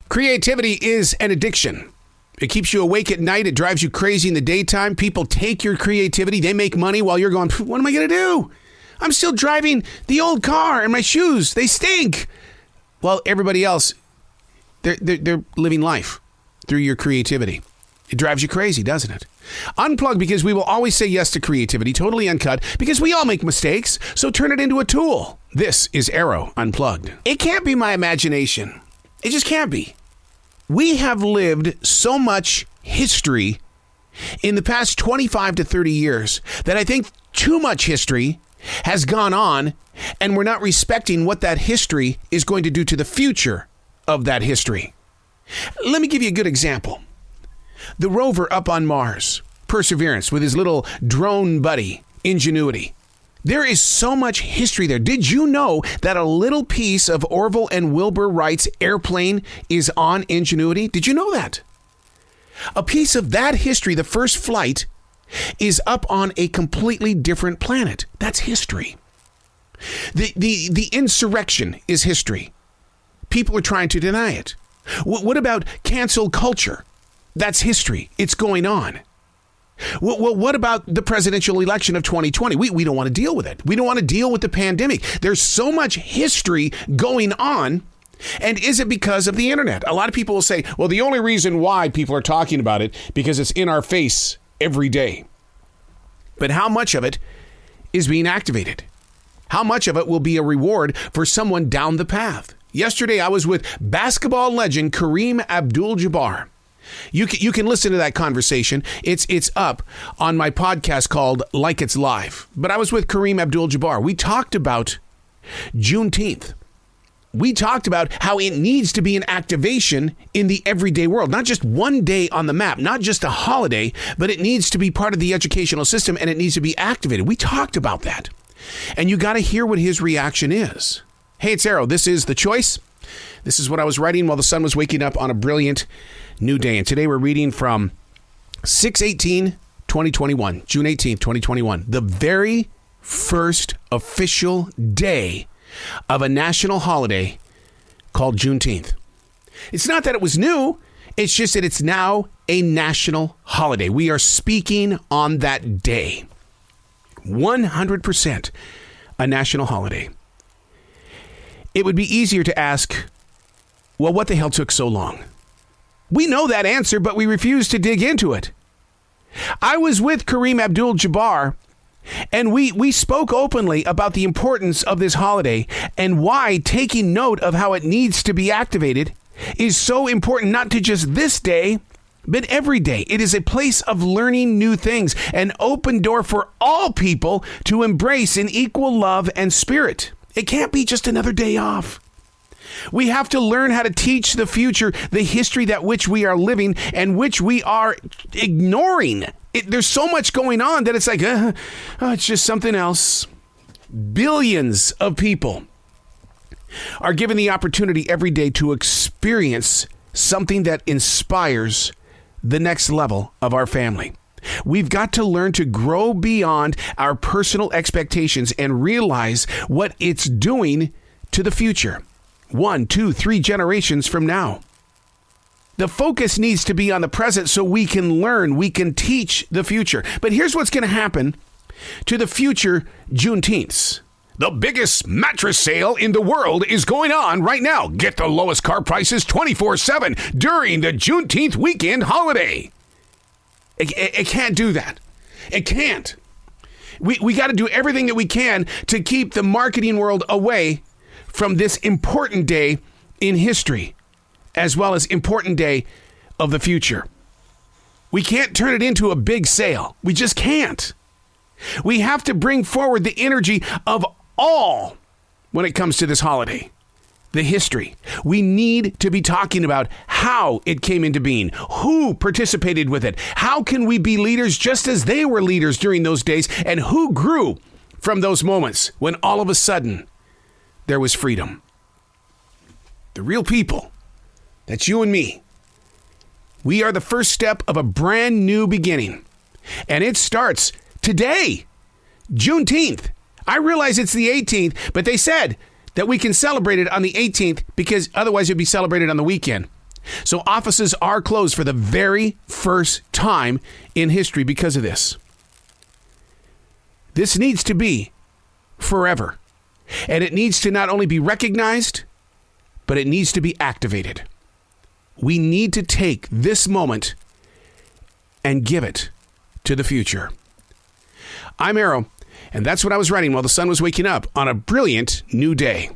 Creativity is an addiction. It keeps you awake at night. It drives you crazy in the daytime. People take your creativity. They make money while you're going, what am I going to do? I'm still driving the old car and my shoes, they stink. Well, everybody else, they're living life through your creativity. It drives you crazy, doesn't it? Unplugged, because we will always say yes to creativity, totally uncut, because we all make mistakes, so turn it into a tool. This is Arroe Unplugged. It can't be my imagination. It just can't be. We have lived so much history in the past 25 to 30 years that I think too much history has gone on, and we're not respecting what that history is going to do to the future of that history. Let me give you a good example. The rover up on Mars, Perseverance, with his little drone buddy, Ingenuity. There is so much history there. Did you know that a little piece of Orville and Wilbur Wright's airplane is on Ingenuity? Did you know that? A piece of that history, the first flight, is up on a completely different planet. That's history. The insurrection is history. People are trying to deny it. What about cancel culture? That's history. It's going on. Well, what about the presidential election of 2020? We don't want to deal with it. We don't want to deal with the pandemic. There's so much history going on. And is it because of the internet? A lot of people will say, well, the only reason why people are talking about it because it's in our face every day. But how much of it is being activated? How much of it will be a reward for someone down the path? Yesterday, I was with basketball legend Kareem Abdul-Jabbar. You can listen to that conversation. It's up on my podcast called Like It's Live. But I was with Kareem Abdul-Jabbar. We talked about Juneteenth. We talked about how it needs to be an activation in the everyday world, not just one day on the map, not just a holiday, but it needs to be part of the educational system and it needs to be activated. We talked about that. And you got to hear what his reaction is. Hey, it's Arroe. This is The Choice. This is what I was writing while the sun was waking up on a brilliant new day. And today we're reading from 6/18/2021, June 18th, 2021, the very first official day of a national holiday called Juneteenth. It's not that it was new. It's just that it's now a national holiday. We are speaking on that day. 100% a national holiday. It would be easier to ask, well, what the hell took so long? We know that answer, but we refuse to dig into it. I was with Kareem Abdul-Jabbar, and we spoke openly about the importance of this holiday and why taking note of how it needs to be activated is so important, not to just this day, but every day. It is a place of learning new things, an open door for all people to embrace in equal love and spirit. It can't be just another day off. We have to learn how to teach the future the history that which we are living and which we are ignoring. There's so much going on that it's like, it's just something else. Billions of people are given the opportunity every day to experience something that inspires the next level of our family. We've got to learn to grow beyond our personal expectations and realize what it's doing to the future. 1, 2, 3 generations from now. The focus needs to be on the present so we can learn, we can teach the future. But here's what's going to happen to the future Juneteenths. The biggest mattress sale in the world is going on right now. Get the lowest car prices 24/7 during the Juneteenth weekend holiday. It can't do that. It can't. We got to do everything that we can to keep the marketing world away from this important day in history, as well as important day of the future. We can't turn it into a big sale. We just can't. We have to bring forward the energy of all when it comes to this holiday. The history. We need to be talking about how it came into being, who participated with it, how can we be leaders just as they were leaders during those days, and who grew from those moments when all of a sudden there was freedom. The real people, that's you and me. We are the first step of a brand new beginning, and it starts today, Juneteenth. I realize it's the 18th, but they said that we can celebrate it on the 18th because otherwise it'd be celebrated on the weekend. So offices are closed for the very first time in history because of this. This needs to be forever. And it needs to not only be recognized, but it needs to be activated. We need to take this moment and give it to the future. I'm Arroe, and that's what I was writing while the sun was waking up on a brilliant new day.